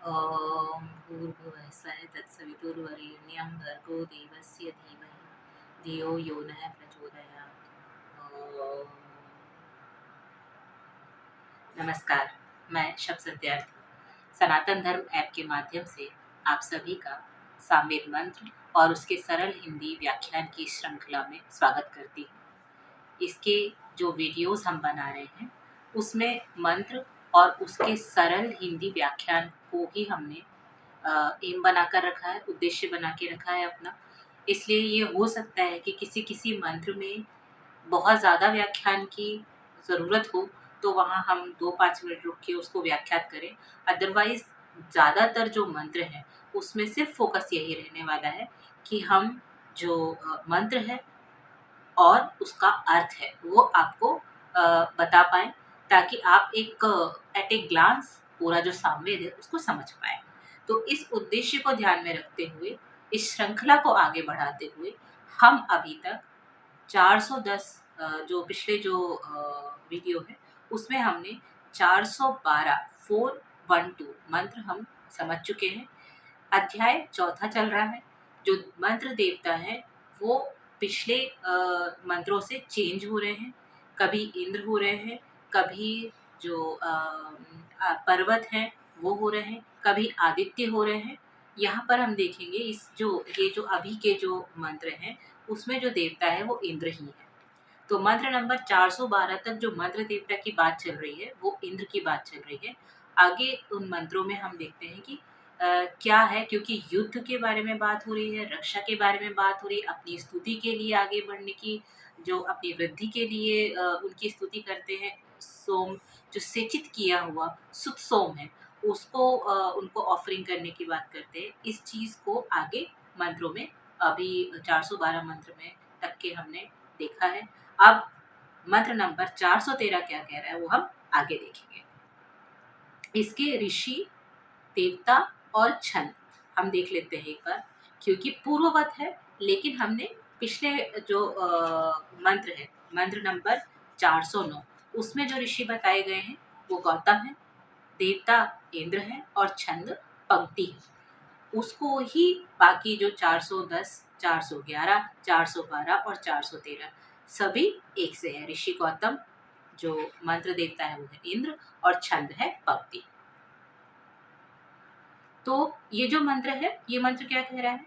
ॐ भूर्भुवः स्वः तत्सवितुर्वरेण्यं भर्गो देवस्य धीमहि धियो यो नः प्रचोदयात्। नमस्कार, मैं शब सत्यार्थी सनातन धर्म ऐप के माध्यम से आप सभी का सामवेद मंत्र और उसके सरल हिंदी व्याख्यान की श्रृंखला में स्वागत करती हूँ। इसके जो वीडियोस हम बना रहे हैं उसमें मंत्र और उसके सरल हिंदी व्याख्यान को ही हमने एम बना कर रखा है, उद्देश्य बना के रखा है अपना। इसलिए ये हो सकता है कि किसी किसी मंत्र में बहुत ज़्यादा व्याख्यान की ज़रूरत हो तो वहाँ हम 2-5 मिनट रुक के उसको व्याख्यात करें। अदरवाइज़ ज़्यादातर जो मंत्र हैं उसमें सिर्फ फोकस यही रहने वाला है कि हम जो मंत्र है और उसका अर्थ है वो आपको बता पाएँ, ताकि आप एक एट ए ग्लांस पूरा जो सामवेद है उसको समझ पाएँ। तो इस उद्देश्य को ध्यान में रखते हुए, इस श्रृंखला को आगे बढ़ाते हुए हम अभी तक 410 जो पिछले जो वीडियो है उसमें हमने 412 412 मंत्र हम समझ चुके हैं। अध्याय चौथा चल रहा है। जो मंत्र देवता है वो पिछले मंत्रों से चेंज हो रहे हैं। कभी इंद्र हो रहे हैं, कभी जो पर्वत हैं वो हो रहे हैं, कभी आदित्य हो रहे हैं। यहाँ पर हम देखेंगे ये जो अभी के जो मंत्र हैं उसमें जो देवता है वो इंद्र ही है। तो मंत्र नंबर 412 तक जो मंत्र देवता की बात चल रही है वो इंद्र की बात चल रही है। आगे उन मंत्रों में हम देखते हैं कि क्या है, क्योंकि युद्ध के बारे में बात हो रही है, रक्षा के बारे में बात हो रही है, अपनी स्तुति के लिए आगे बढ़ने की, जो अपनी वृद्धि के लिए उनकी स्तुति करते हैं। सोम जो सेचित किया हुआ सुत सोम है उसको उनको ऑफरिंग करने की बात करते हैं। इस चीज को आगे मंत्रों में अभी 412 मंत्र में तक के हमने देखा है। अब मंत्र नंबर 413 क्या कह रहा है वो हम आगे देखेंगे। इसके ऋषि, देवता और छंद हम देख लेते हैं एक बार, क्योंकि पूर्ववत है लेकिन हमने पिछले जो मंत्र है, मंत्र नंबर 409, उसमें जो ऋषि बताए गए हैं वो गौतम है, देवता इंद्र है और छंद पंक्ति है। उसको ही बाकी जो 410, 411, 412 और 413 सभी एक से है। ऋषि गौतम, जो मंत्र देवता है वो है इंद्र और छंद है पंक्ति। तो ये जो मंत्र है, ये मंत्र क्या कह रहा है?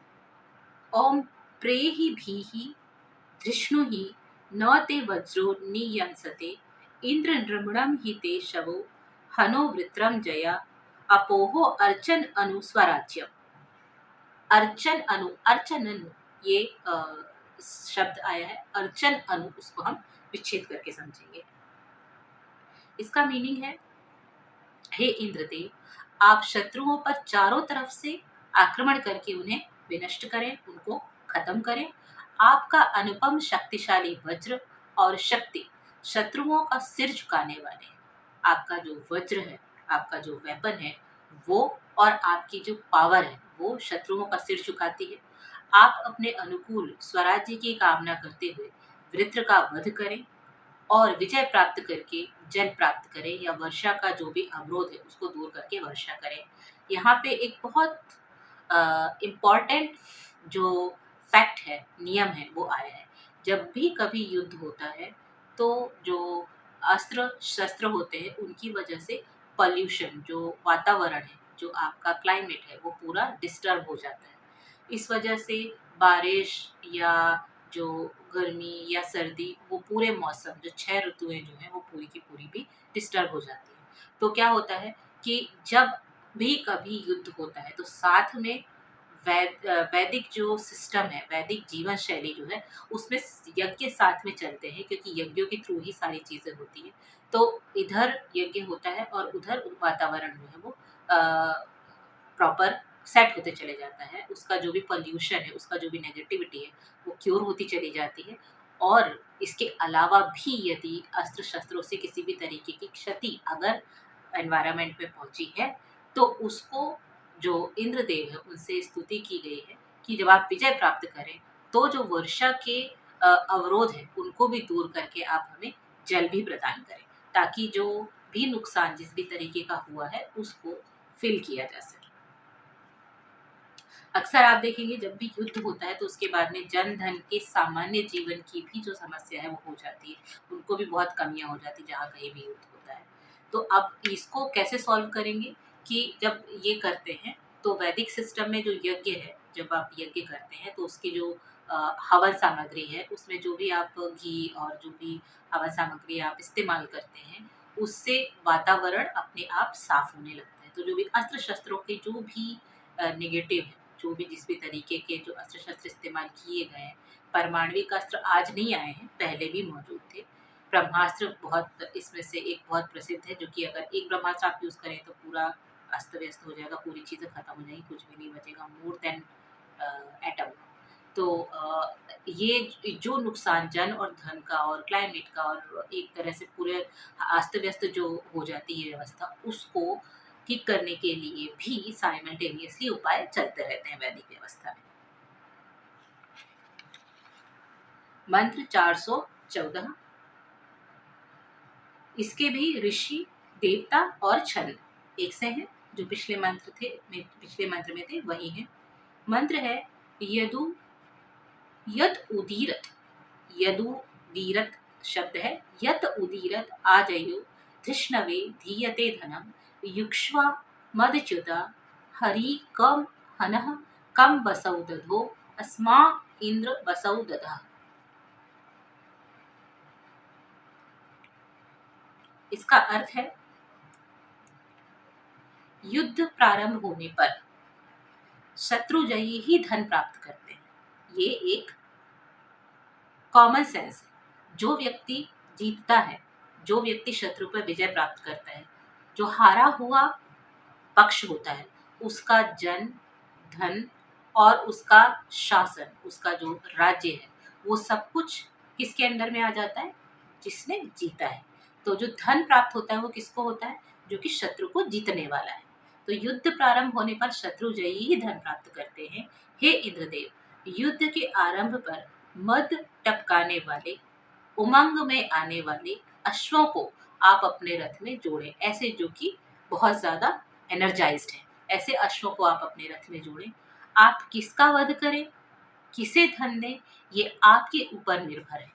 ओम प्रेहि भीहि धृष्णुहि न ते वज्रो नियंसते इंद्र नृमणं हि ते शवो हनो वृत्रम जया अपोहो अर्चन अनु स्वराज्यम। अर्चन अनु, अर्चन अनु, ये शब्द आया है अर्चन अनु, उसको हम विच्छेद करके समझेंगे। इसका मीनिंग है, हे इंद्रदेव, आप शत्रुओं पर चारों तरफ से आक्रमण करके उन्हें विनष्ट करें, उनको खत्म करें। आपका अनुपम शक्तिशाली वज्र और शक्ति शत्रुओं का सिर झुकाने वाले हैं। आपका जो वज्र है, आपका जो वेपन है वो, और आपकी जो पावर है वो शत्रुओं का सिर झुकाती है। आप अपने अनुकूल स्वराज्य की कामना करते हुए वृत्र का वध करें और विजय प्राप्त करके जल प्राप्त करें, या वर्षा का जो भी अवरोध है उसको दूर करके वर्षा करें। यहाँ पे एक बहुत इम्पॉर्टेंट जो फैक्ट है, नियम है, वो आया है। जब भी कभी युद्ध होता है तो जो अस्त्र शस्त्र होते हैं उनकी वजह से पॉल्यूशन, जो वातावरण है, जो आपका क्लाइमेट है वो पूरा डिस्टर्ब हो जाता है। इस वजह से बारिश या जो गर्मी या सर्दी, वो पूरे मौसम जो 6 ऋतुएं जो हैं वो पूरी की पूरी भी डिस्टर्ब हो जाती हैं। तो क्या होता है कि जब भी कभी युद्ध होता है तो साथ में वैदिक जो सिस्टम है, वैदिक जीवन शैली जो है उसमें यज्ञ साथ में चलते हैं, क्योंकि यज्ञों के थ्रू ही सारी चीज़ें होती हैं। तो इधर यज्ञ होता है और उधर वातावरण जो है वो प्रॉपर सेट होते चले जाता है। उसका जो भी पॉल्यूशन है, उसका जो भी नेगेटिविटी है वो क्योर होती चली जाती है। और इसके अलावा भी यदि अस्त्र शस्त्रों से किसी भी तरीके की क्षति अगर एनवायरनमेंट में पहुंची है तो उसको जो इंद्रदेव है उनसे स्तुति की गई है कि जब आप विजय प्राप्त करें तो जो वर्षा के अवरोध है उनको भी दूर करके आप हमें जल भी प्रदान करें, ताकि जो भी नुकसान जिस भी तरीके का हुआ है उसको फिल किया जा सके। अक्सर आप देखेंगे जब भी युद्ध होता है तो उसके बाद में जन धन के सामान्य जीवन की भी जो समस्या है वो हो जाती है, उनको भी बहुत कमियां हो जाती है जहाँ कहीं भी युद्ध होता है। तो अब इसको कैसे सॉल्व करेंगे कि जब ये करते हैं तो वैदिक सिस्टम में जो यज्ञ है, जब आप यज्ञ करते हैं तो उसकी जो हवन सामग्री है उसमें जो भी आप घी और जो भी हवन सामग्री आप इस्तेमाल करते हैं उससे वातावरण अपने आप साफ होने लगता है। तो जो भी अस्त्र शस्त्रों के जो भी नेगेटिव है, जो भी जिस भी तरीके के जो अस्त्र शस्त्र इस्तेमाल किए गए हैं, परमाणविक अस्त्र आज नहीं आए हैं, पहले भी मौजूद थे। ब्रह्मास्त्र बहुत इसमें से एक बहुत प्रसिद्ध है, जो कि अगर एक ब्रह्मास्त्र आप यूज करें तो पूरा अस्त व्यस्त हो जाएगा, पूरी चीजें खत्म हो जाएंगी, कुछ भी नहीं बचेगा, मोर देन एटम। तो ये जो नुकसान जन और धन का और क्लाइमेट का और एक तरह से पूरे अस्त व्यस्त जो हो जाती है व्यवस्था, उसको ठीक करने के लिए भी साइमल्टेनियसली उपाय चलते रहते हैं वैदिक व्यवस्था में। मंत्र 414, इसके भी ऋषि, देवता और छंद एक से हैं, जो पिछले मंत्र में थे वही हैं। मंत्र है यदु यत उदीरत, यदुदीरत शब्द है, यत उदीरत आजयो धृष्णवे धीयते धनम युक्ष्वा मदच्युता हरि कम हनः कम बसौ दधो अस्मा इंद्र बसौ दधा। इसका अर्थ है युद्ध प्रारंभ होने पर शत्रुजयी ही धन प्राप्त करते हैं। ये एक कॉमन सेंस है। जो व्यक्ति जीतता है, जो व्यक्ति शत्रु पर विजय प्राप्त करता है, जो हारा हुआ पक्ष होता है, उसका जन धन और उसका शासन, उसका जो राज्य है, वो सब कुछ किसके अंडर में आ जाता है? जिसने जीता है। तो जो धन प्राप्त होता है वो किसको होता है? जो कि शत्रु को जीतने वाला है। तो युद्ध प्रारंभ होने पर शत्रुजयी ही धन प्राप्त करते हैं। हे इंद्रदेव, युद्ध के आरंभ पर मद टपकाने वाले, उमंग में आने वाले अश्वों को आप अपने रथ में जोड़ें, ऐसे जो कि बहुत ज्यादा एनर्जाइज्ड है, ऐसे अश्वों को आप अपने रथ में जोड़ें। आप किसका वध करें, किसे धन दें, ये आपके ऊपर निर्भर है।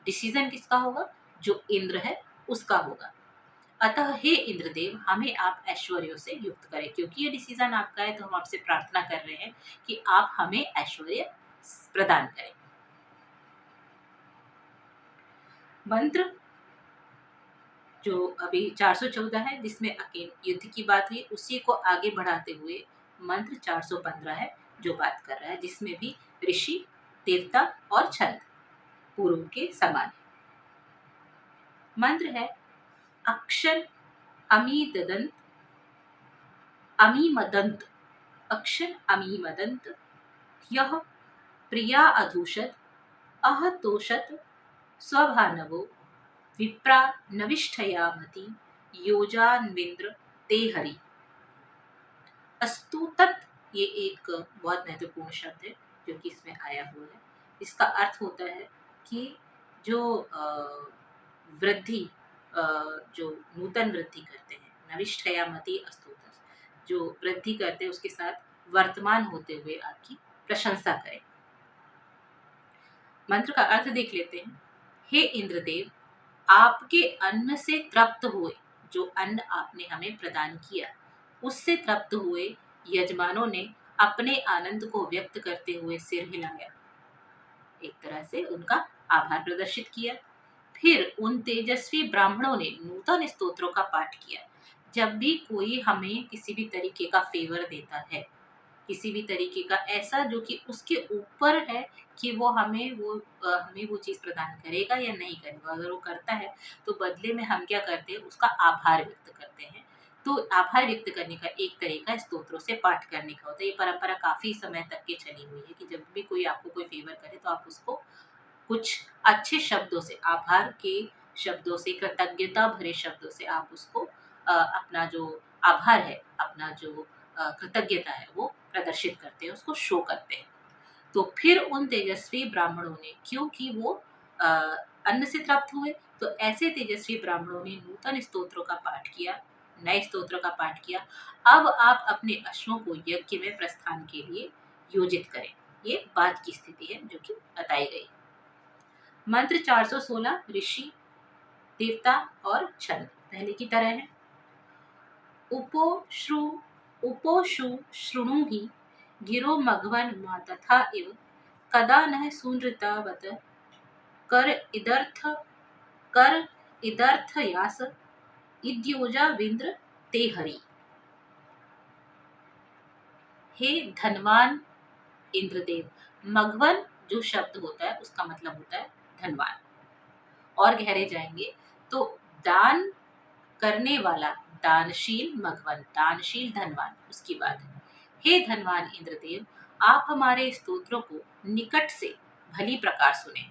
डिसीजन किसका होगा? जो इंद्र है उसका होगा। अतः हे इंद्रदेव, हमें आप ऐश्वर्यों से युक्त करें। क्योंकि ये डिसीजन आपका है तो हम आपसे प्रार्थना कर रहे हैं कि आप हमें ऐश्वर्य प्रदान करें। मंत्र जो अभी 414 है, जिसमें अकेले युद्ध की बात हुई, उसी को आगे बढ़ाते हुए मंत्र 415 है जो बात कर रहा है, जिसमें भी ऋषि, देवता और छंद पूर्व के समान है। मंत्र है अक्षर अमीददंत अमीमदंत, अक्षर अमीमदंत यह प्रिया अधूषत अहतोषत स्वभानवो विप्रा नविष्ठयामति योजान्विन्द्र ते हरि। अस्तु तत्, ये एक बहुत महत्वपूर्ण शब्द है जो कि इसमें आया हुआ है। इसका अर्थ होता है कि जो वृद्धि, जो नूतन वृद्धि करते हैं, नविष्ठयामति अस्तुतस, जो वृद्धि करते हैं उसके साथ वर्तमान होते हुए आपकी प्रशंसा करें। मंत्र का अर्थ देख लेते हैं। हे इंद्रदेव, आपके अन्न से तृप्त हुए, जो अन्न आपने हमें प्रदान किया, उससे तृप्त हुए यजमानों ने अपने आनंद को व्यक्त करते हुए सिर हिलाया, एक तरह से उनका आभार प्रदर्शित किया। फिर उन तेजस्वी ब्राह्मणों ने नूतन स्तोत्रों का पाठ किया। जब भी कोई हमें किसी भी तरीके का फेवर देता है, किसी भी तरीके का ऐसा जो कि उसके ऊपर है कि वो हमें वो चीज़ प्रदान करेगा या नहीं करेगा, अगर वो करता है तो बदले में हम क्या करते हैं? उसका आभार व्यक्त करते हैं। तो आभार व्यक्त करने का एक तरीका स्तोत्रों से पाठ करने का होता है। ये परंपरा काफ़ी समय तक के चली हुई है कि जब भी कोई आपको कोई फेवर करे तो आप उसको कुछ अच्छे शब्दों से, आभार के शब्दों से, कृतज्ञता भरे शब्दों से आप उसको अपना जो आभार है, अपना जो कृतज्ञता है वो प्रदर्शित करते हैं, उसको शो करते हैं। तो फिर उन तेजस्वी ब्राह्मणों ने, क्योंकि वो अ, अन्न से तृप्त हुए, तो ऐसे तेजस्वी ब्राह्मणों ने नूतन स्तोत्रों का पाठ किया, नए स्तोत्रों का पाठ किया। अब आप अपने अश्वों को यज्ञ में प्रस्थान के लिए योजित करें। ये बाद की स्थिति है जो कि बताई गई। मंत्र 416 ऋषि, देवता और छंद पहले की तरह है। उपोश्रु उपोषु शृणुहि गिरो मघवन मा तथा इव कदा न सुनृतावत कर इदर्थ कर इदर्थ यास इद्योजा विंद्र ते हरि। हे धनवान इंद्रदेव, मघवन जो शब्द होता है उसका मतलब होता है धनवान। और गहरे जाएंगे तो दान करने वाला, दानशील मघवन, दानशील धनवान, उसकी बात है। हे धनवान इंद्रदेव, आप हमारे स्तोत्रों को निकट से भली प्रकार सुने।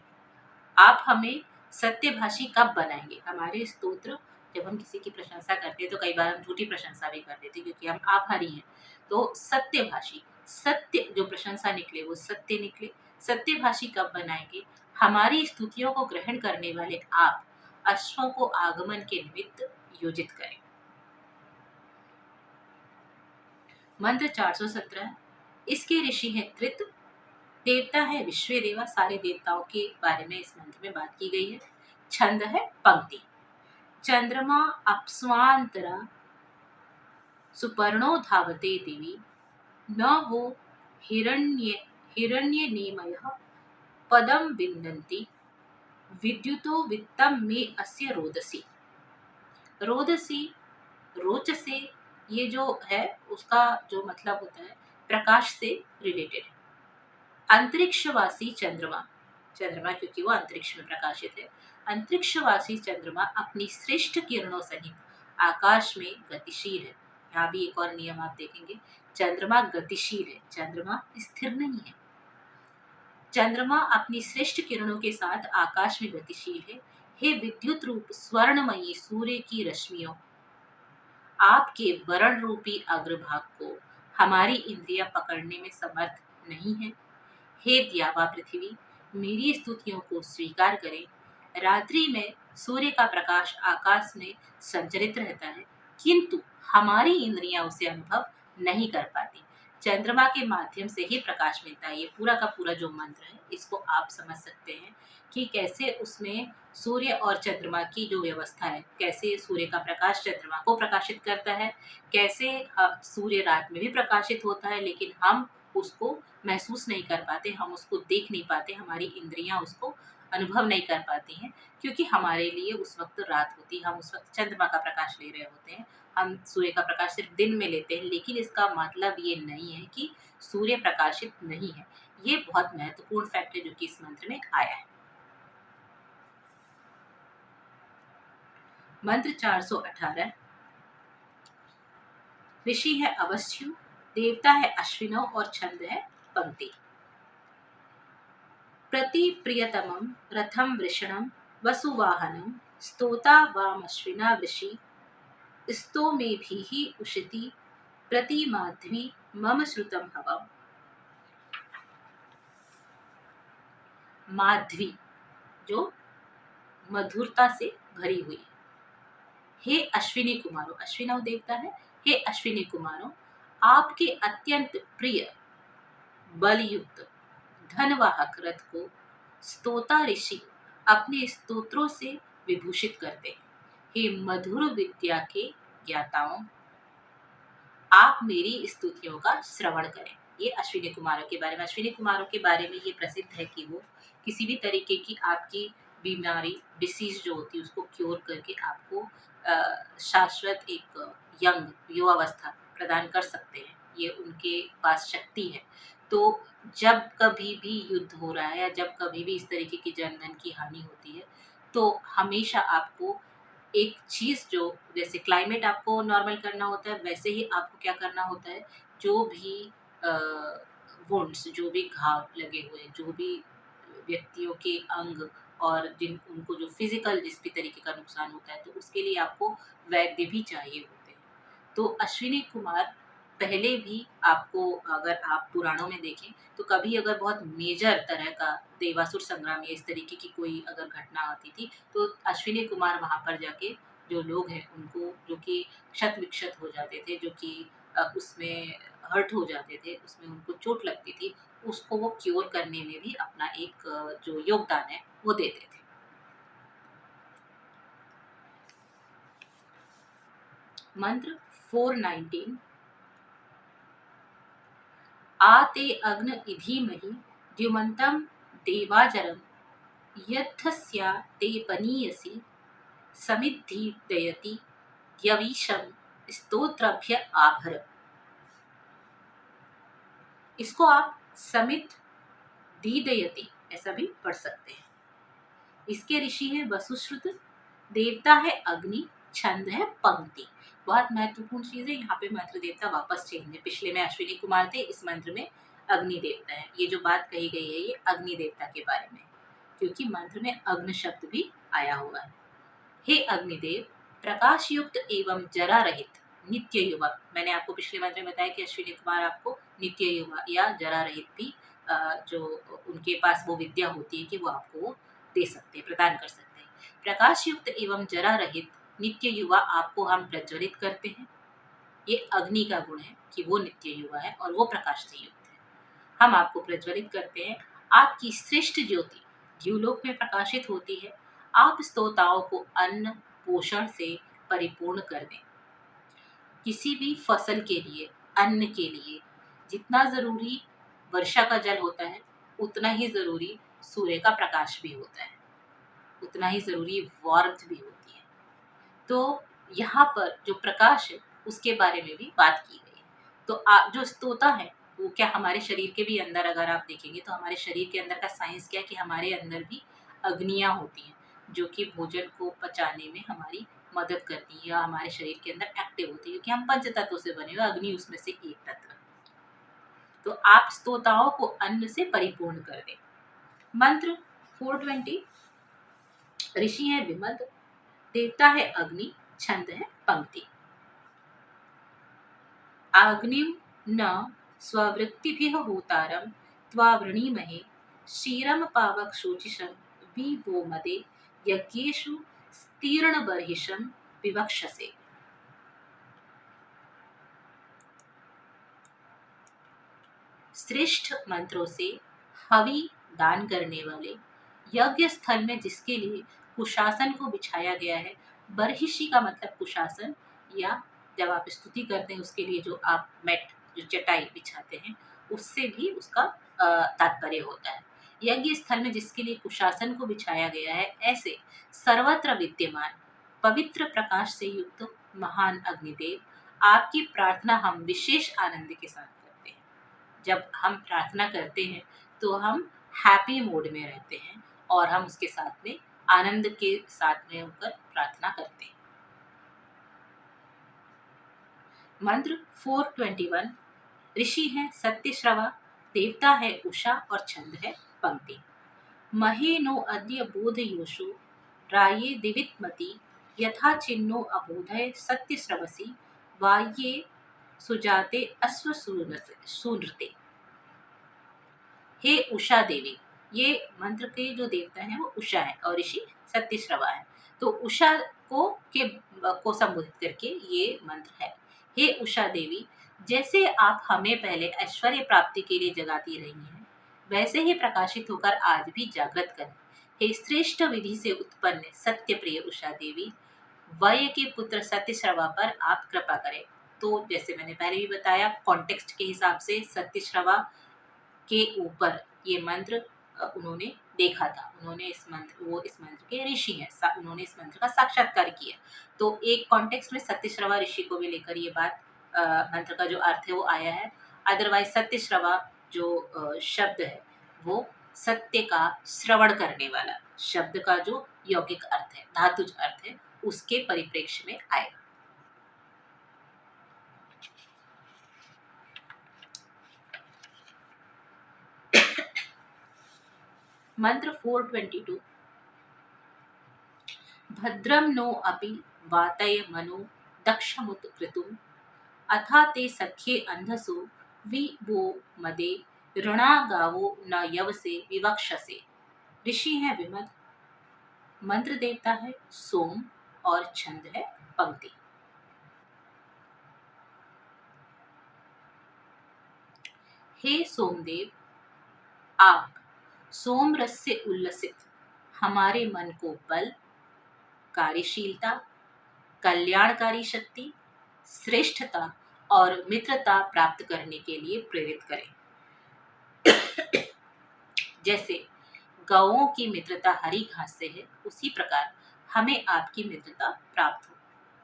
आप हमें सत्यभाषी कब बनाएंगे? हमारे स्तोत्र, जब हम किसी की प्रशंसा करते हैं तो कई बार हम झूठी प्रशंसा भी कर देते हैं क्योंकि हम आभारी हैं। तो सत्यभाषी, सत्य जो प्रशंसा निकले वो सत्य निकले। सत्यभाषी कब बनाएंगे? हमारी स्तुतियों को ग्रहण करने वाले आप अश्वों को आगमन के निमित्त योजित करें। मंत्र 417, इसके ऋषि हैं कृत, देवता है विश्व देवा, सारे देवताओं के बारे में इस मंत्र में बात की गई है। छंद है पंक्ति। चंद्रमा अप्स्वांतरा सुपर्णो धावते दिवि न वो हिरण्यनेमयः पदम विन्दन्ति विद्युतो वित्तम में अस्य रोदसी। रोदसी, रोचसे, ये जो है उसका जो मतलब होता है प्रकाश से रिलेटेड है। अंतरिक्षवासी चंद्रमा, चंद्रमा क्योंकि वो अंतरिक्ष में प्रकाशित है, अंतरिक्षवासी चंद्रमा अपनी श्रेष्ठ किरणों सहित आकाश में गतिशील है। यहाँ भी एक और नियम आप देखेंगे, चंद्रमा गतिशील है, चंद्रमा स्थिर नहीं है। चंद्रमा अपनी श्रेष्ठ किरणों के साथ आकाश में गतिशील है। हे विद्युत रूप स्वर्णमयी सूर्य की रश्मियों, आपके वरण रूपी अग्रभाग को हमारी इंद्रियां पकड़ने में समर्थ नहीं है। हे द्यावा पृथ्वी, मेरी स्तुतियों को स्वीकार करें। रात्रि में सूर्य का प्रकाश आकाश में संचरित रहता है, किंतु हमारी इंद्रियां उसे अनुभव नहीं कर पाती। चंद्रमा के माध्यम से ही प्रकाश मिलता है। ये पूरा का पूरा जो मंत्र है इसको आप समझ सकते हैं कि कैसे उसमें सूर्य और चंद्रमा की जो व्यवस्था है, कैसे सूर्य का प्रकाश चंद्रमा को प्रकाशित करता है, कैसे सूर्य रात में भी प्रकाशित होता है लेकिन हम उसको महसूस नहीं कर पाते, हम उसको देख नहीं पाते, हमारी इंद्रियां उसको अनुभव नहीं कर पाती हैं क्योंकि हमारे लिए उस वक्त रात होती है, हम उस वक्त चंद्रमा का प्रकाश ले रहे होते हैं। हम सूर्य का प्रकाश सिर्फ दिन में लेते हैं, लेकिन इसका मतलब ये नहीं है कि सूर्य प्रकाशित नहीं है। ये बहुत महत्वपूर्ण फैक्ट है जो कि इस मंत्र में आया है। मंत्र 418, ऋषि है अवस्थ्यु, देवता है अश्विनौ और छंद है पंक्ति। प्रति प्रियतमं रथम वृषणं वसुवाहनं स्तोता वामश्विना वृषि स्तोमेभिः उशति प्रति माध्वी मम श्रुतम हवम्। माध्वी जो मधुरता से भरी हुई है। हे अश्विनी कुमारों, अश्विनौ देवता है, हे अश्विनी कुमारों, आपके अत्यंत प्रिय बलयुक्त धनवाहक रथ को स्तोता ऋषि अपने स्तोत्रों से विभूषित करते हैं। हे मधुर विद्या के ज्ञाताओं, आप मेरी स्तुतियों का श्रवण करें। ये अश्विनी कुमारों के बारे में, अश्विनी कुमारों के बारे में ये प्रसिद्ध है कि वो किसी भी तरीके की आपकी बीमारी, डिसीज जो होती है उसको क्योर करके आपको शाश्वत एक यंग युवावस्था प्रदान कर सकते हैं। ये उनके पास शक्ति है। तो जब कभी भी युद्ध हो रहा है या जब कभी भी इस तरीके की जनधन की हानि होती है तो हमेशा आपको एक चीज़, जो जैसे क्लाइमेट आपको नॉर्मल करना होता है वैसे ही आपको क्या करना होता है, जो भी वुंड्स, जो भी घाव लगे हुए, जो भी व्यक्तियों के अंग और जिन उनको जो फिजिकल जिस भी तरीके का नुकसान होता है तो उसके लिए आपको वैद्य भी चाहिए होते हैं। तो अश्विनी कुमार पहले भी आपको, अगर आप पुराणों में देखें तो कभी अगर बहुत मेजर तरह का देवासुर संग्राम या इस तरीके की कोई अगर घटना आती थी तो अश्विनी कुमार वहाँ पर जाके जो लोग हैं उनको, जो कि क्षत विक्षत हो जाते थे, जो कि उसमें हर्ट हो जाते थे, उसमें उनको चोट लगती थी, उसको वो क्योर करने में भी अपना एक जो योगदान है वो देते थे। मंत्र 419। आते अग्न इधीमहि द्युमन्तं देवाजरं यद्धस्या ते पनीयसि समिद्धि यवीशम स्तोत्रभ्य आभर। इसको आप समित दीदयति ऐसा भी पढ़ सकते हैं। इसके ऋषि है वसुश्रुत, देवता है अग्नि, छंद है पंक्ति। बहुत महत्वपूर्ण चीज है, यहाँ पे मंत्र देवता वापस चेंज है। पिछले में अश्विनी कुमार थे, इस मंत्र में अग्नि देवता है। ये जो बात कही गई है ये अग्नि देवता के बारे में, क्योंकि मंत्र में अग्न शब्द भी आया हुआ है। हे अग्निदेव, प्रकाश युक्त एवं जरा रहित नित्य युवा। मैंने आपको पिछले मंत्र में बताया कि अश्विनी कुमार आपको नित्य युवा या जरा रहित भी जो उनके पास वो विद्या होती है कि वो आपको दे सकते हैं, प्रदान कर सकते हैं। प्रकाश युक्त एवं जरा रहित नित्य युवा आपको हम प्रज्वलित करते हैं। ये अग्नि का गुण है कि वो नित्य युवा है और वो प्रकाश से युक्त है। हम आपको प्रज्वलित करते हैं। आपकी श्रेष्ठ ज्योति द्युलोक में प्रकाशित होती है। आप स्तोताओं को अन्न पोषण से परिपूर्ण कर दें। किसी भी फसल के लिए, अन्न के लिए जितना जरूरी वर्षा का जल होता है, उतना ही जरूरी सूर्य का प्रकाश भी होता है, उतना ही जरूरी वार्मथ भी होती है। तो यहाँ पर जो प्रकाश है उसके बारे में भी बात की गई है। तो जो स्तोता है वो क्या हमारे शरीर के भी अंदर अगर आप देखेंगे तो हमारे शरीर के अंदर का साइंस क्या है कि हमारे अंदर भी अग्नियां होती हैं जो कि भोजन को पचाने में हमारी मदद करती है या हमारे शरीर के अंदर एक्टिव होती है, क्योंकि हम पंच तत्वों से बने हुए, अग्नि उसमें से एक तत्व है। तो आप स्तोताओं को अन्न से परिपूर्ण कर दें। मंत्र 420। ऋषि है विमद, देवता है अग्नि, छंद है पंक्ति। आग्निम न स्ववृत्तिभिः होतारं त्वावृणीमहे क्षीरं पावक शोचिषं वि वो मदे यज्ञेषु स्तीर्णबर्हिषं विवक्षसे। श्रेष्ठ मंत्रों से हवि दान करने वाले, यज्ञ स्थल में जिसके लिए कुशासन को बिछाया गया है। बर्हिषि का मतलब कुशासन, या जब आप स्तुति करते हैं उसके लिए जो आप मैट, जो चटाई बिछाते हैं, उससे भी उसका तात्पर्य होता है। यज्ञ स्थल में जिसके लिए कुशासन को बिछाया गया है, ऐसे सर्वत्र विद्यमान पवित्र प्रकाश से युक्त महान अग्निदेव, आपकी प्रार्थना हम विशेष आनंद के साथ करते हैं। जब हम प्रार्थना करते हैं तो हम हैप्पी मोड में रहते हैं और हम उसके साथ में आनंद के साथ में होकर प्रार्थना करते हैं। मंत्र 421। ऋषि है सत्यश्रवा, देवता है उषा और छंद है पंक्ति। महे नो अद्य बोधयोषु राये दिवितमति यथा चिन्नो अबोधय सत्यश्रवसी वाये सुजाते अश्वसूनृते। हे उषा देवी, ये मंत्र के जो देवता हैं वो उषा है और ऋषि सत्यश्रवा है। तो उषा को संबोधित करके ये मंत्र है। हे उषा देवी, जैसे आप हमें पहले ऐश्वर्य प्राप्ति के लिए जगाती रही हैं, वैसे ही प्रकाशित होकर आज भी जागृत करें। हे श्रेष्ठ विधि से उत्पन्न सत्य प्रिय उषा देवी, वय के पुत्र सत्यश्रवा पर आप कृपा करें। तो जैसे मैंने पहले भी बताया, कॉन्टेक्स्ट के हिसाब से सत्यश्रवा के ऊपर ये मंत्र उन्होंने देखा था, उन्होंने इस मंत्र के ऋषि हैं, उन्होंने इस मंत्र का साक्षात्कार किया। तो एक कॉन्टेक्स्ट में सत्यश्रवा ऋषि को भी लेकर ये बात मंत्र का जो अर्थ है वो आया है। अदरवाइज सत्यश्रवा जो शब्द है वो सत्य का श्रवण करने वाला शब्द का जो यौगिक अर्थ है, धातुज अर्थ है, उसके परिप्रेक्ष्य में आएगा। मंत्र 422। भद्रं नो अपि वातय मनो दक्षमुत्कृतुम् अथा ते सख्ये अंधसो वि वो मदे ऋणा गावो न यवसे विवक्षसे। ऋषि है विमद, मंत्र देवता है सोम और छंद है पंक्ति। हे सोमदेव, आप सोम रस से उल्लसित हमारे मन को बल, कार्यशीलता, कल्याणकारी शक्ति, श्रेष्ठता और मित्रता प्राप्त करने के लिए प्रेरित करें। जैसे गौओं की मित्रता हरी घास से है, उसी प्रकार हमें आपकी मित्रता प्राप्त हो।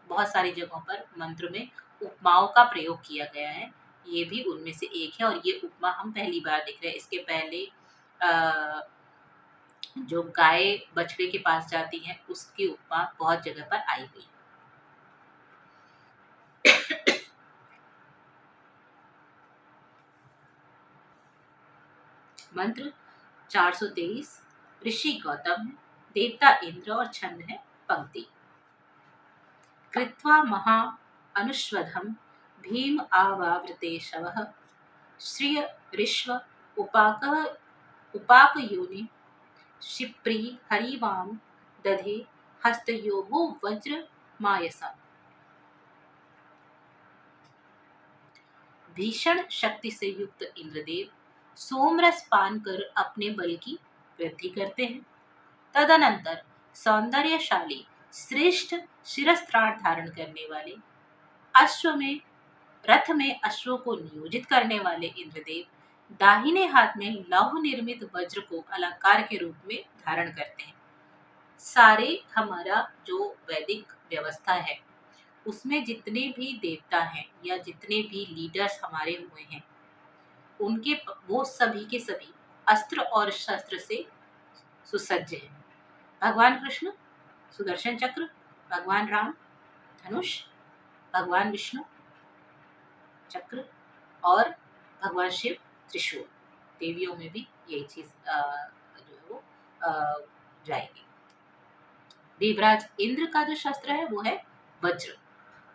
बहुत सारी जगहों पर मंत्र में उपमाओं का प्रयोग किया गया है, ये भी उनमें से एक है और ये उपमा हम पहली बार देख रहे हैं। इसके पहले जो गाय बछड़े के पास जाती है उसकी उपमा बहुत जगह पर आई हुई है। मंत्र 423 ऋषि गौतम है, देवता इंद्र और छंद है पंक्ति। कृत्वा महा अनुष्वधम भीम आवावृते शवः श्रिय ऋष्व उपाक योनि शिप्री हरिवाम दधे हस्तयोः वज्र मायसा। भीषण शक्ति से युक्त इंद्रदेव सोमरस पान कर अपने बल की वृद्धि करते हैं। तदनंतर सौंदर्यशाली श्रेष्ठ शिरस्त्राण धारण करने वाले रथ में अश्वों को नियोजित करने वाले इंद्रदेव दाहिने हाथ में लौह निर्मित वज्र को अलंकार के रूप में धारण करते हैं। सारे हमारा जो वैदिक व्यवस्था है उसमें जितने भी देवता हैं या जितने भी लीडर्स हमारे हुए हैं उनके वो सभी के सभी अस्त्र और शस्त्र से सुसज्ज हैं। भगवान कृष्ण सुदर्शन चक्र, भगवान राम धनुष, भगवान विष्णु चक्र और भगवान शिव त्रिशूल। देवियों में भी यही चीज जो है वो जाएगी। देवराज इंद्र का जो शस्त्र है वो है वज्र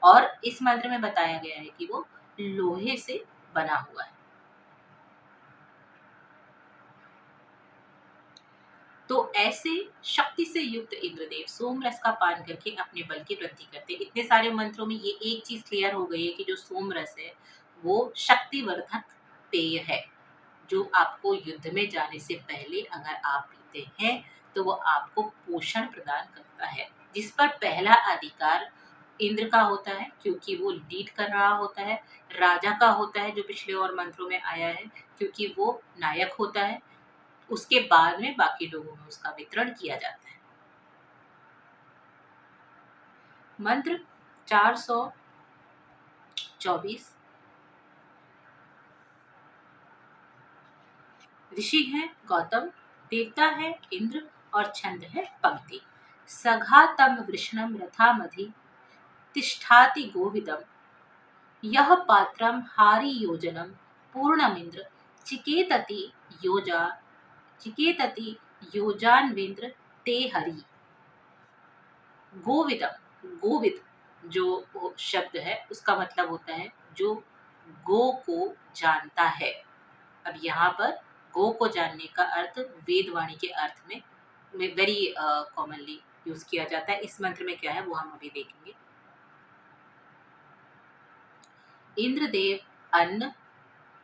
और इस मंत्र में बताया गया है कि वो लोहे से बना हुआ है। तो ऐसे शक्ति से युक्त इंद्रदेव सोमरस का पान करके अपने बल की वृद्धि करते हैं। इतने सारे मंत्रों में ये एक चीज क्लियर हो गई है कि जो सोमरस है वो शक्तिवर्धक पेय है, जो आपको युद्ध में जाने से पहले अगर आप पीते हैं तो वो आपको पोषण प्रदान करता है, जिस पर पहला अधिकार इंद्र का होता है क्योंकि वो लीड कर रहा होता है, राजा का होता है जो पिछले और मंत्रों में आया है क्योंकि वो नायक होता है, उसके बाद में बाकी लोगों में उसका वितरण किया जाता है। मंत्र 424 ऋषि है गौतम, देवता है इंद्र और छंद है पंक्ति। सघातम वृषणम रथामधि तिष्ठाति गोविदम यह पात्रम हारि योजनम पूर्णमिंद्र चिकेतति योजान्विंद्र ते हरि। गोविदम, गोविद जो शब्द है उसका मतलब होता है जो गो को जानता है। अब यहाँ पर गो को जानने का अर्थ वेदवाणी के अर्थ में वेरी कॉमनली यूज किया जाता है। इस मंत्र में क्या है वो हम अभी देखेंगे। इंद्रदेव अन्न,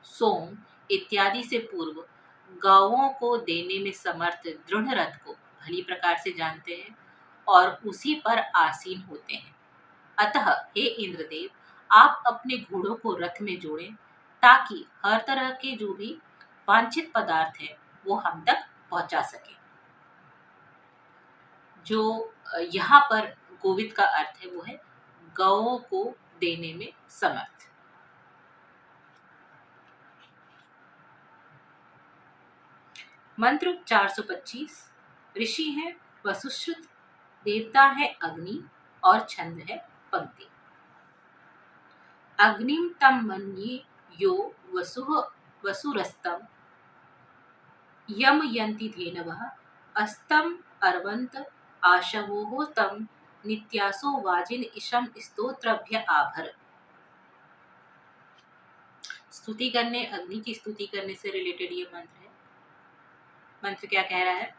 सोम इत्यादि से पूर्व गौओं को देने में समर्थ दृढ़ रथ को भली प्रकार से जानते हैं और उसी पर आसीन होते हैं। अतः हे इंद्रदेव, आप अपने घोड़ों को रथ में जोड़ें ताकि हर तरह के जो भी वांछित पदार्थ है वो हम तक पहुंचा सके। जो यहाँ पर गोविद का अर्थ है वो है गौओं को देने में समर्थ। मंत्र 425 ऋषि है वसुश्रुत, देवता है अग्नि और छंद है पंक्ति। अग्निम तम मन्ये यो वसुरस्तम यम यन्ति धेनवः अस्तम अर्वन्त आशवोः तम नित्यासो वाजिन इशम स्तोत्रभ्य आभर। स्तुति करने, अग्नि की स्तुति करने से रिलेटेड ये मंत्र है। मंत्र क्या कह रहा है?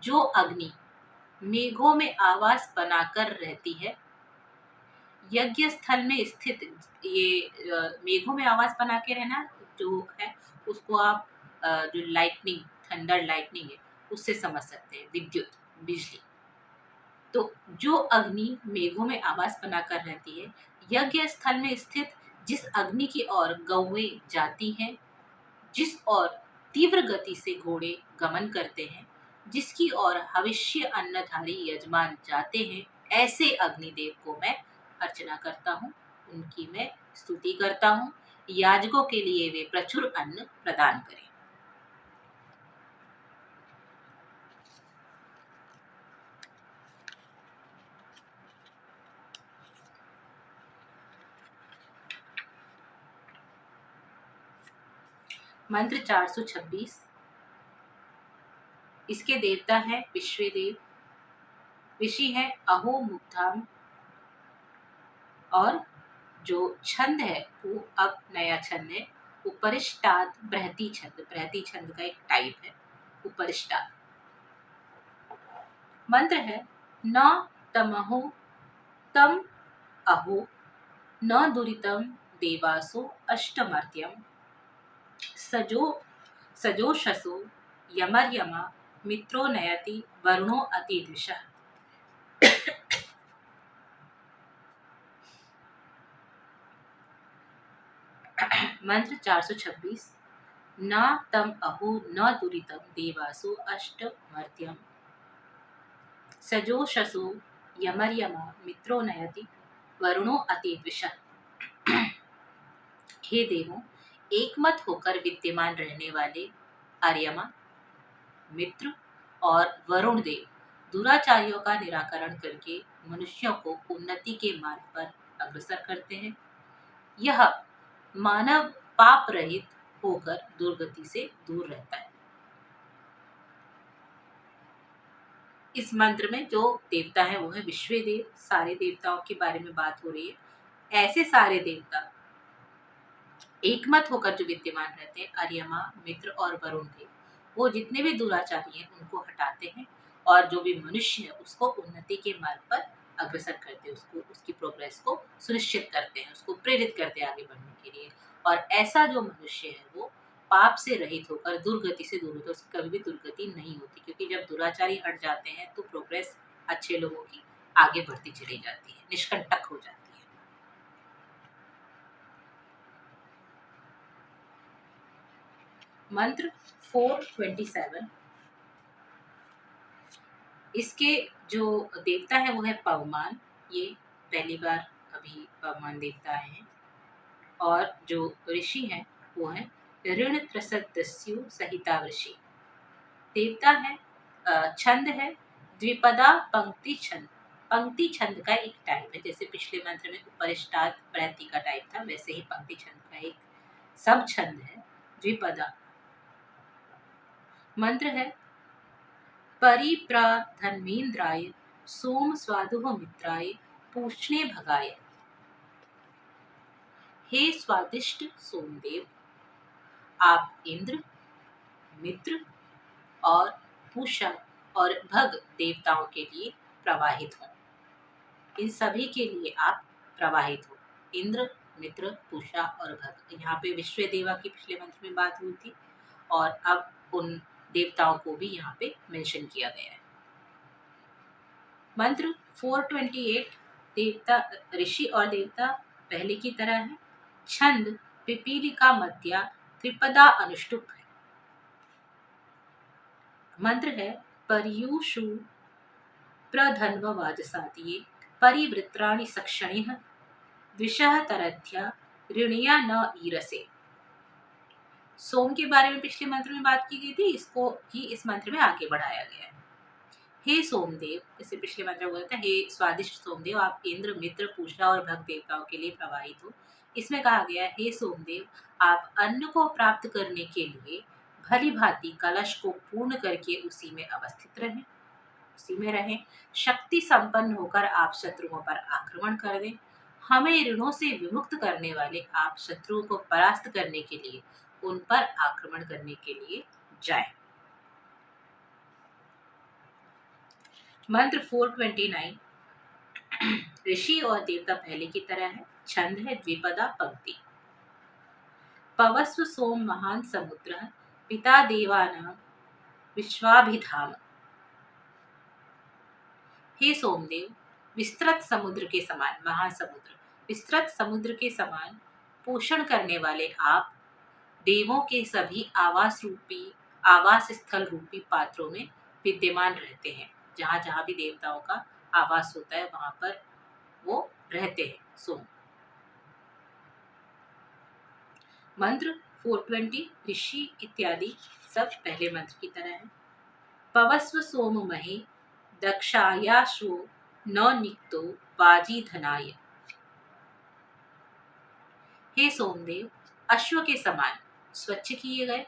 जो अग्नि मेघों में आवास बनाकर रहती है यज्ञ स्थल में स्थित ये मेघों में आवाज बना के रहना जो है, उसको आप जो लाइटनिंग, थंडर लाइटनिंग है, उससे समझ सकते हैं, विद्युत, बिजली। तो जो अग्नि मेघों में आवाज बनाकर रहती है, यज्ञ स्थल में स्थित जिस अग्नि की ओर गौएं जाती हैं, जिस ओर तीव्र गति से घोड़े गमन करते हैं, जिसकी ओर हविष्य अन्नधारी यजमान जाते हैं, ऐसे अग्निदेव को मैं अर्चना करता हूँ, उनकी मैं स्तुति करता हूँ। याजकों के लिए वे प्रचुर अन्न प्रदान करें। मंत्र 426। इसके देवता है विश्वदेव, ऋषि है अहो मुग्धाम, और जो छंद है वो अब नया छंद है उपरिष्टाद बृहति छंद। बृहति छंद का एक टाइप है उपरिष्टाद। मंत्र है न तमहो तम अहो न दुरितम देवासो अष्टमर्त्यम सजो सजोषसो यमर्यमा मित्रो नयति वरुणो अतिद्विषः। मंत्र 426। न तम अहो न दुरितम देवासो अष्टमर्त्यम सजोषसो यमर्यमा मित्रो नयति वरुणो अतिद्विषः। हे देवों, एकमत होकर विद्यमान रहने वाले आर्यमा, मित्र और वरुण देव दुराचारियों का निराकरण करके मनुष्यों को उन्नति के मार्ग पर अग्रसर करते हैं। यह मानव पाप रहित होकर दुर्गति से दूर रहता है। इस मंत्र में जो देवता है वो है विश्वदेव। सारे देवताओं के बारे में बात हो रही है। ऐसे सारे देवता एकमत होकर जो विद्यमान रहते हैं, अर्यमा, मित्र और वरुण देव, वो जितने भी दुराचारी हैं उनको हटाते हैं, और जो भी मनुष्य है उसको उन्नति के मार्ग पर अग्रसर करते हैं, उसको उसकी प्रोग्रेस को सुनिश्चित करते हैं, उसको प्रेरित करते हैं आगे बढ़ने के लिए। और ऐसा जो मनुष्य है वो पाप से रहित होकर दुर्गति से दूर होता है, उसकी कभी भी दुर्गति नहीं होती, क्योंकि जब दुराचारी हट जाते हैं तो प्रोग्रेस अच्छे लोगों की आगे बढ़ती चली जाती है, निष्कंटक हो जाती है। मंत्र 427। इसके जो देवता है वो है पवमान। ये पहली बार अभी पवमान देवता आए हैं। और जो ऋषि हैं वो है ऋण त्रसदस्यु सहिता ऋषि। देवता है छंद है द्विपदा पंक्ति छंद। पंक्ति छंद का एक टाइप है, जैसे पिछले मंत्र में उपरिष्टाद प्रहति का टाइप था, वैसे ही पंक्ति छंद का एक सब छंद है द्विपदा। मंत्र है परिप्राधन्वेन्द्राय सोम स्वादुः मित्राय पूषणे भगाय। हे स्वादिष्ट सोमदेव, आप इंद्र, मित्र और पूषा और भग देवताओं के लिए प्रवाहित हो। इन सभी के लिए आप प्रवाहित हो, इंद्र, मित्र, पूषा और भग। यहाँ पे विश्व देवा की पिछले मंत्र में बात हुई थी, और अब उन देवताओं को भी यहाँ पे मेंशन किया गया है। मंत्र 428। देवता, ऋषि और देवता पहले की तरह है। छंद पिपीलिका मध्या त्रिपदा अनुष्टुप है। मंत्र है पर्युषु प्रधन्व वाजसातिये परिवृत्राणि सक्षणिः द्विषः तरथ्या ऋणिया न ईरसे। सोम के बारे में पिछले मंत्र में बात की गई थी, इसको ही इस मंत्र में आगे बढ़ाया गया है। हे सोमदेव, इससे पिछले मंत्र बोला था, हे स्वादिष्ट सोमदेव, आप इंद्र, मित्र, पूषा और भग देवताओं के लिए प्रवाहित हो। इसमें कहा गया है, हे सोमदेव, आप अन्न को प्राप्त करने के लिए भली भांति कलश को पूर्ण करके उसी में अवस्थित रहें, उसी में रहें। शक्ति संपन्न होकर आप शत्रुओं पर आक्रमण कर दें। हमें ऋणों से विमुक्त करने वाले आप शत्रुओं को परास्त करने के लिए उन पर आक्रमण करने के लिए जाएं। मंत्र 429। ऋषि और देवता पहले की तरह है। छंद है द्विपदा पंक्ति। पवस्व सोम महान समुद्र पिता देवानां विश्वाभिधाम। हे सोमदेव, विस्तृत समुद्र के समान, महासमुद्र, विस्तृत समुद्र के समान पोषण करने वाले आप देवों के सभी आवास स्थल रूपी पात्रों में विद्यमान रहते हैं। जहां जहां भी देवताओं का आवास होता है वहां पर वो रहते हैं। सोम। मंत्र 420 ऋषि इत्यादि सब पहले मंत्र की तरह है। पवस्व सोम महे दक्षायाश्वो न निक्तो बाजी धनाय। हे सोमदेव, अश्व के समान स्वच्छ किए गए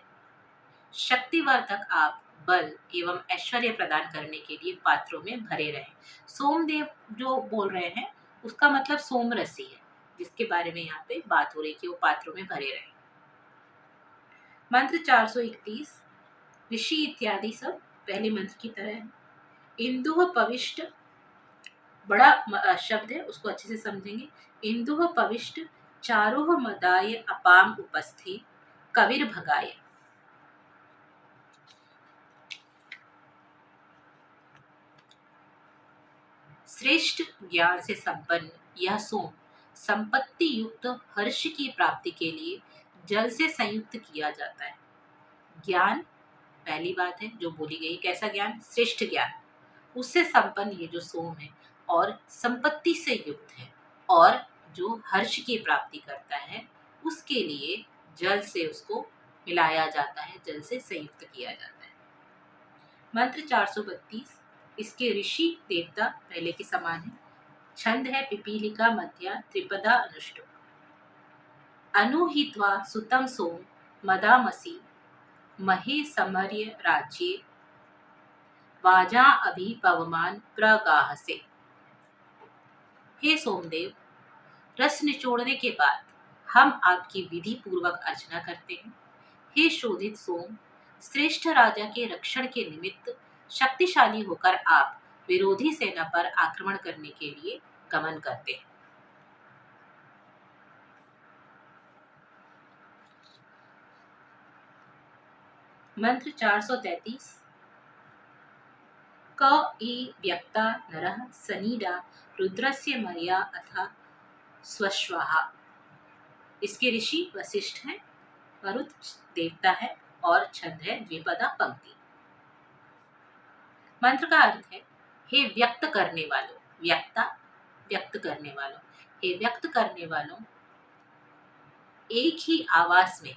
शक्तिवर्धक आप बल एवं ऐश्वर्य प्रदान करने के लिए पात्रों में भरे रहे। सोमदेव जो बोल रहे हैं उसका मतलब सोमरसी है, जिसके बारे में यहाँ पे बात हो रही कि वो पात्रों में भरे रहे। मंत्र 431 ऋषि इत्यादि सब पहले मंत्र की तरह है। इंदुह पविष्ट, बड़ा शब्द है, उसको अच्छे से समझेंगे। इंदुह पविष्ट चारोह मदाय अपाम उपस्थि कविर भगाय। श्रेष्ठ ज्ञान से संपन्न यह सोम संपत्ति युक्त हर्ष की प्राप्ति के लिए जल से संयुक्त किया जाता है। ज्ञान पहली बात है जो बोली गई, कैसा ज्ञान? श्रेष्ठ ज्ञान। उससे संपन्न ये जो सोम है और संपत्ति से युक्त है और जो हर्ष की प्राप्ति करता है, उसके लिए जल से उसको मिलाया जाता है, जल से संयुक्त किया जाता है। मंत्र 432 इसके ऋषि देवता पहले के समान है। छंद है पिपीलिका मध्या त्रिपदा अनुष्टो। अनुहित्वा सुतम सोम मदामसी महे समर्य राज्ये वाजा अभि पवमान प्रगाहसे। हे सोमदेव, रस निचोड़ने के बाद हम आपकी विधि पूर्वक अर्चना करते हैं। हे शोधित सोम, श्रेष्ठ राजा के रक्षण के निमित्त शक्तिशाली होकर आप विरोधी सेना पर आक्रमण करने के लिए गमन करते हैं। मंत्र 433 क ई व्यक्ता नरः सनीडा रुद्रस्य मर्या अथा स्वश्वाहा। इसके ऋषि वशिष्ठ हैं, मरुत देवता है और छंद है द्विपदा पंक्ति। मंत्र का अर्थ है हे व्यक्त करने वालों, व्यक्ता व्यक्त करने वालों, हे व्यक्त करने वालों, एक ही आवास में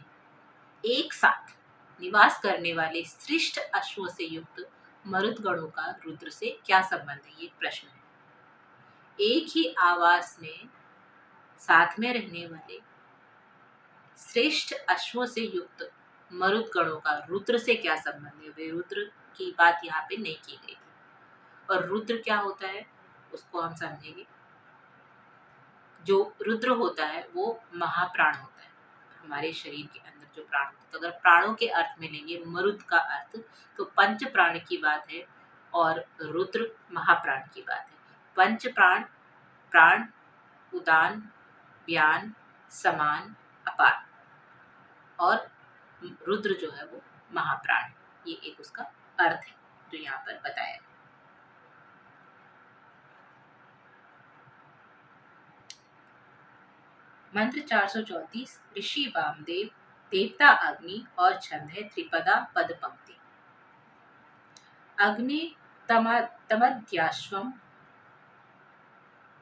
एक साथ निवास करने वाले श्रेष्ठ अश्वों से युक्त मरुदगणों का रुद्र से क्या संबंध है? ये प्रश्न है। एक ही आवास में साथ में रहने वाले श्रेष्ठ अश्वों से युक्त मरुदगणों का रुद्र से क्या संबंध है? वे रुद्र की बात यहाँ पे नहीं की गई थी। और रुद्र क्या होता है उसको हम समझेंगे। जो रुद्र होता है वो महाप्राण होता है, हमारे शरीर के अंदर जो प्राण होता है। तो अगर प्राणों के अर्थ में लेंगे मरुद का अर्थ, तो पंच प्राण की बात है और रुद्र महाप्राण की बात है। पंच प्राण, प्राण, उदान, व्यान, समान, अपान, और रुद्र जो है वो महाप्राण है। ये एक उसका अर्थ है जो यहाँ पर बताया है। मंत्र 434 ऋषि वामदेव, देवता अग्नि और छंद है त्रिपदा पद पंक्ति। अग्नि तमद्याश्वम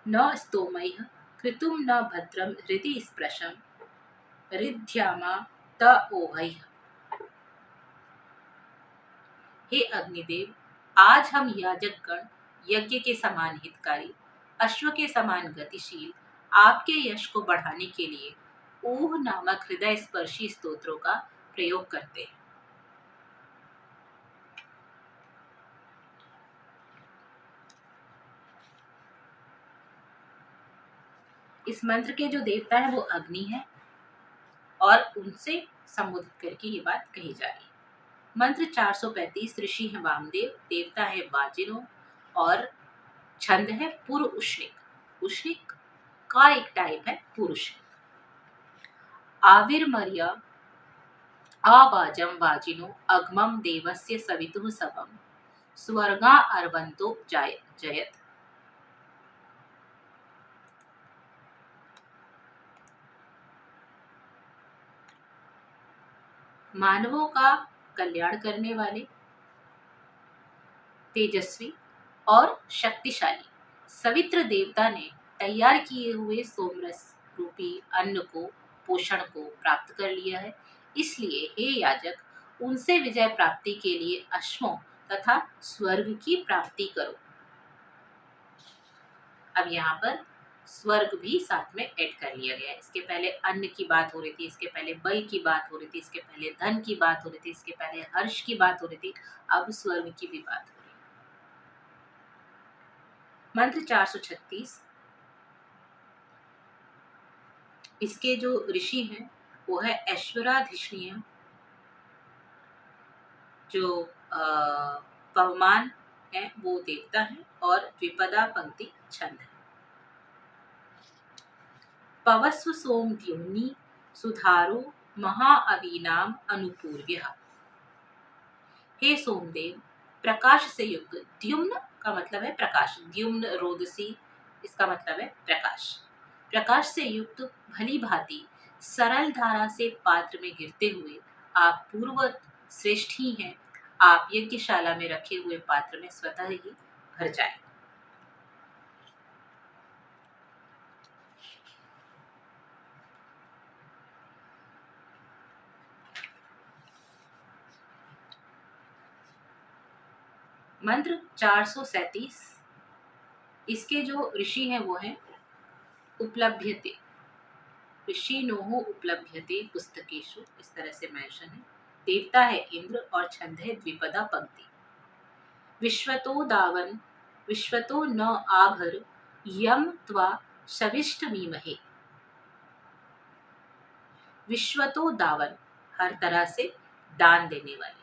न स्तोमैः कृतुम न भद्रम हृदि स्पृशम रिध्यामा त ओहैः। हे अग्निदेव, आज हम याजक गण यज्ञ के समान हितकारी, अश्व के समान गतिशील आपके यश को बढ़ाने के लिए ऊह नामक हृदय स्पर्शी स्तोत्रों का प्रयोग करते हैं। इस मंत्र के जो देवता है वो अग्नि है और उनसे संबोधित करके ये बात कही जा रही है। मंत्र 435 ऋषि है वामदेव, देवता है वाजिनो और छंद है पूर्व उष्णिक। उष्णिक का एक टाइप है पुरुष। आविर्मर्य अवाजम वाजिनो अग्मम देवस्य सवितुः सबम स्वर्गा अर्वन्तो जयत। मानवों का कल्याण करने वाले, तेजस्वी और शक्तिशाली सवित्र देवता ने तैयार किए हुए सोमरस रूपी अन्न को, पोषण को प्राप्त कर लिया है। इसलिए हे याजक, उनसे विजय प्राप्ति के लिए अश्वों तथा स्वर्ग की प्राप्ति करो। अब यहाँ पर स्वर्ग भी साथ में ऐड कर लिया गया है। इसके पहले अन्न की बात हो रही थी, इसके पहले बल की बात हो रही थी, इसके पहले धन की बात हो रही थी, इसके पहले हर्ष की बात हो रही थी, अब स्वर्ग की भी बात हो रही है। मंत्र 436। इसके जो ऋषि हैं वो है ऐश्वराधिष्णीय, जो पवमान है वो देवता है, और द्विपदा पंक्ति छंद है। पवस्व सोम द्युम्नि सुधारो महाअवीनाम अनुपूर्व्यः। हे सोमदेव, प्रकाश से युक्त, द्युम्न का मतलब है प्रकाश, द्युम्न रोदसी इसका मतलब है प्रकाश। प्रकाश से युक्त भली भांति सरल धारा से पात्र में गिरते हुए आप पूर्ववत श्रेष्ठ ही हैं। आप यज्ञशाला में रखे हुए पात्र में स्वतः ही भर जाए। मंत्र 437। इसके जो ऋषि हैं वो हैं उपलभ्यते, ऋषि नोह उपलभ्यते पुस्तकेशु, इस तरह से मेंशन है। देवता है इंद्र और छंद है द्विपदा पंक्ति। विश्वतो दावन विश्वतो न आभर यम त्वा शविष्ठ मीमहे। विश्वतो दावन, हर तरह से दान देने वाले,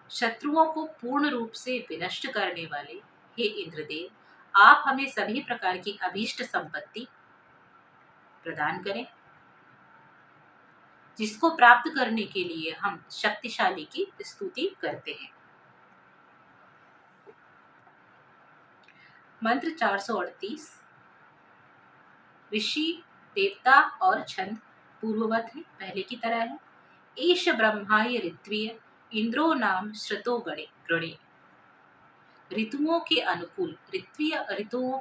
शत्रुओं को पूर्ण रूप से विनष्ट करने वाले, हे इंद्रदेव, आप हमें सभी प्रकार की अभीष्ट संपत्ति प्रदान करें, जिसको प्राप्त करने के लिए हम शक्तिशाली की स्तुति करते हैं। मंत्र 438। ऋषि, देवता और छंद पूर्ववत है, पहले की तरह है। एष ब्रह्माय ऋत्वीय इंद्रो नाम श्रुतो गणे। ऋतुओं के अनुकूल, ऋत्वीय ऋतुओं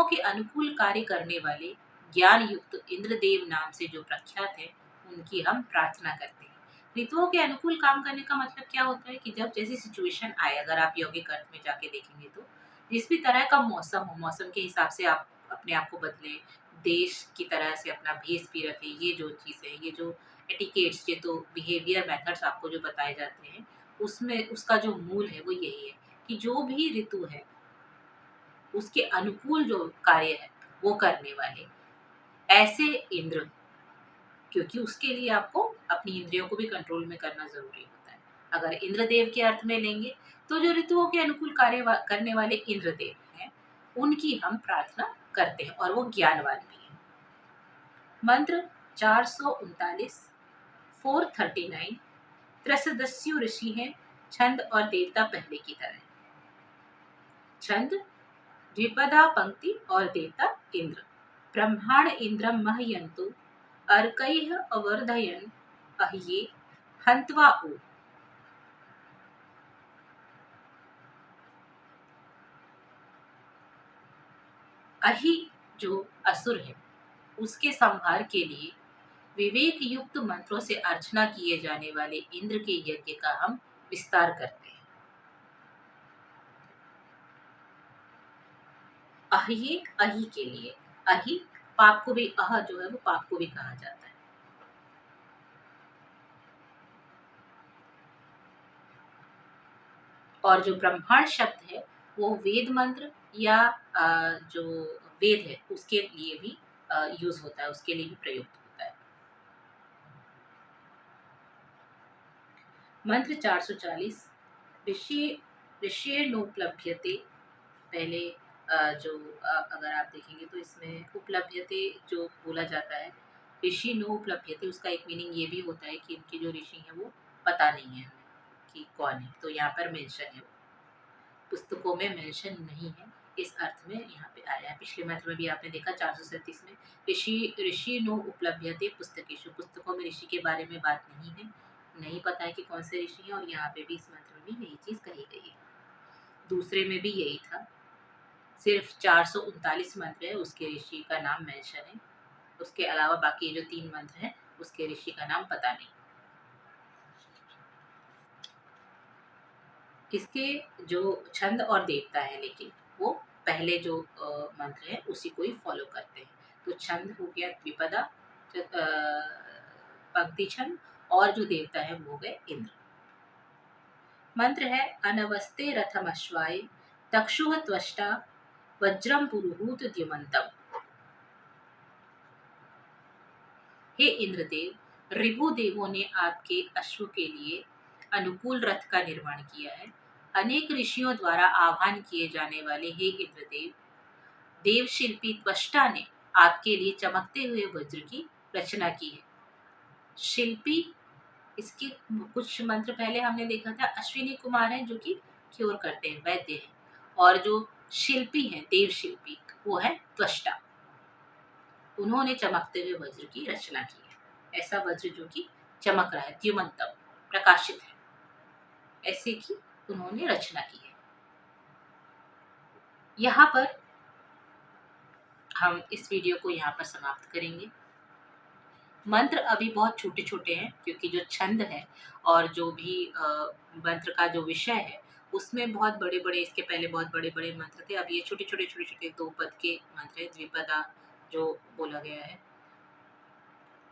के अनुकूल कार्य करने वाले ज्ञान युक्त इंद्रदेव नाम से जो प्रख्यात है, उनकी हम प्रार्थना करते हैं। ऋतुओं के अनुकूल काम करने का मतलब क्या होता है कि जब जैसी सिचुएशन आए, अगर आप यौगिक अर्थ में जाके देखेंगे तो जिस भी तरह का मौसम हो, मौसम के हिसाब से आप अपने आप को बदलें, देश की तरह से अपना भेष भी रखें। ये जो चीज़ है, ये जो एटिकेट्स, ये तो बिहेवियर मेथड्स आपको जो बताए जाते हैं, उसमें उसका जो मूल है वो यही है कि जो भी ऋतु है उसके अनुकूल जो कार्य है वो करने वाले ऐसे इंद्र, क्योंकि उसके लिए आपको अपनी इंद्रियों को भी कंट्रोल में करना जरूरी होता है। अगर इंद्रदेव के अर्थ में लेंगे तो जो ऋतुओं के अनुकूल कार्य करने वाले इंद्रदेव हैं, उनकी हम प्रार्थना करते हैं, और वो ज्ञानवान भी हैं। मंत्र 439, 439। त्रसदस्यु ऋषि हैं, छंद और देवता पहले की तरह। छंद द्विपदा पंक्ति और देवता इंद्र। ब्रह्मांड इंद्रम महयन्तु अर्कैः अवर्धयन् अह्ये हन्त्वा उ। अहि जो असुर है, उसके संहार के लिए विवेक युक्त मंत्रों से अर्चना किए जाने वाले इंद्र के यज्ञ का हम विस्तार करते हैं। अहि, अहि के लिए, अहि पाप को भी, अह जो है वो पाप को भी कहा जाता है। और जो ब्रह्मांड शब्द है वो वेद मंत्र या जो वेद है उसके लिए भी यूज होता है, उसके लिए भी प्रयुक्त होता है। मंत्र 440। ऋषि ऋषिर्नोपलभ्यते, पहले अगर आप देखेंगे तो इसमें उपलभ्यते जो बोला जाता है, ऋषि नो उपलभ्यते, उसका एक मीनिंग ये भी होता है कि इनके जो ऋषि हैं वो पता नहीं है हमें कि कौन है। तो यहाँ पर मेंशन है, पुस्तकों में मेंशन नहीं है, इस अर्थ में यहाँ पे आया है। पिछले मंत्र में भी आपने देखा 437 में, ऋषि नो उपलभ्यते पुस्तकेषु, पुस्तकों में ऋषि के बारे में बात नहीं है, नहीं पता है कि कौन से ऋषि हैं, और यहाँ पे भी इस मंत्र में भी यही चीज कही गई है। दूसरे में भी यही था, सिर्फ 439 मंत्र है उसके ऋषि का नाम मेंशन है, उसके अलावा बाकी जो 3 मंत्र हैं उसके ऋषि का नाम पता नहीं। इसके जो छंद और देवता है, लेकिन वो पहले जो मंत्र है उसी को ही फॉलो करते हैं। तो छंद हो गया द्विपदा, पंक्ति छंद, और जो देवता है वो हो गए इंद्र। मंत्र है अनवस्ते रथम अश्वाय तक्षुः त्वष्टा वज्रम पुरुहूत द्युमंतम। हे इंद्रदेव, रिभु देवों ने आपके अश्व के लिए अनुकूल रथ का निर्माण किया है। अनेक ऋषियों द्वारा आह्वान किए जाने वाले हे इंद्रदेव, देवशिल्पी त्वष्टा ने आपके लिए चमकते हुए वज्र की रचना की है। शिल्पी, इसके कुछ मंत्र पहले हमने देखा था, अश्विनी कुमार हैं जो कि क्योर करते हैं, वैद्य हैं, और जो शिल्पी हैं देव शिल्पी वो है त्वष्टा, उन्होंने चमकते हुए वज्र की रचना की है। ऐसा वज्र जो कि चमक रहा है, द्युमंतम, प्रकाशित है, ऐसे की उन्होंने रचना की है। यहाँ पर हम इस वीडियो को यहाँ पर समाप्त करेंगे। मंत्र अभी बहुत छोटे छोटे हैं, क्योंकि जो छंद है और जो भी मंत्र का जो विषय है उसमें बहुत बड़े बड़े, इसके पहले बहुत बड़े बड़े मंत्र थे। अब ये छोटे छोटे छोटे छोटे 2 पद के मंत्र है, द्विपदा जो बोला गया है।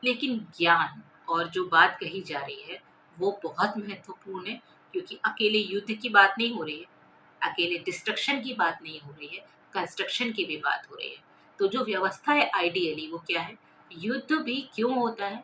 लेकिन ज्ञान और जो बात कही जा रही है वो बहुत महत्वपूर्ण है, क्योंकि अकेले युद्ध की बात नहीं हो रही है, अकेले डिस्ट्रक्शन की बात नहीं हो रही है, कंस्ट्रक्शन की भी बात हो रही है। तो जो व्यवस्था है आइडियली वो क्या है, युद्ध भी क्यों होता है,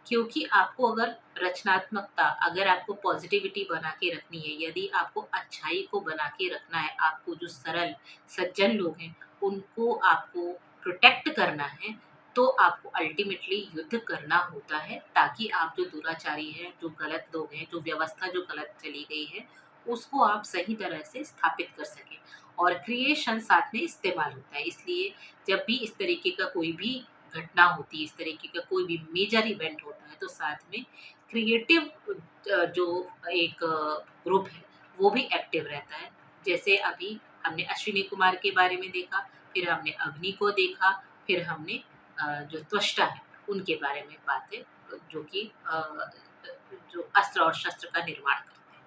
क्योंकि आपको अगर रचनात्मकता, अगर आपको पॉजिटिविटी बना के रखनी है, यदि आपको अच्छाई को बना के रखना है, आपको जो सरल सज्जन लोग हैं उनको आपको प्रोटेक्ट करना है, तो आपको अल्टीमेटली युद्ध करना होता है, ताकि आप जो दुराचारी हैं, जो गलत लोग हैं, जो व्यवस्था जो गलत चली गई है उसको आप सही तरह से स्थापित कर सकें। और क्रिएशन साथ में इस्तेमाल होता है, इसलिए जब भी इस तरीके का कोई भी घटना होती है, इस तरीके का कोई भी मेजर इवेंट होता है, तो साथ में क्रिएटिव जो एक ग्रुप है वो भी एक्टिव रहता है। जैसे अभी हमने अश्विनी कुमार के बारे में देखा, फिर हमने अग्नि को देखा, फिर हमने जो त्वष्टा है उनके बारे में बातें, जो कि जो अस्त्र और शस्त्र का निर्माण करते हैं।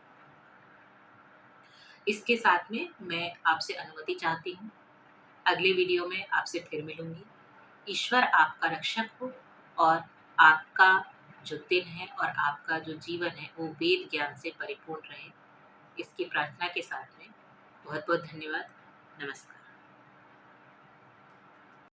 इसके साथ में मैं आपसे अनुमति चाहती हूँ, अगले वीडियो में आपसे फिर मिलूंगी। ईश्वर आपका रक्षक हो, और आपका जो दिन है और आपका जो जीवन है वो वेद ज्ञान से परिपूर्ण रहे, इसकी प्रार्थना के साथ में बहुत बहुत धन्यवाद। नमस्कार।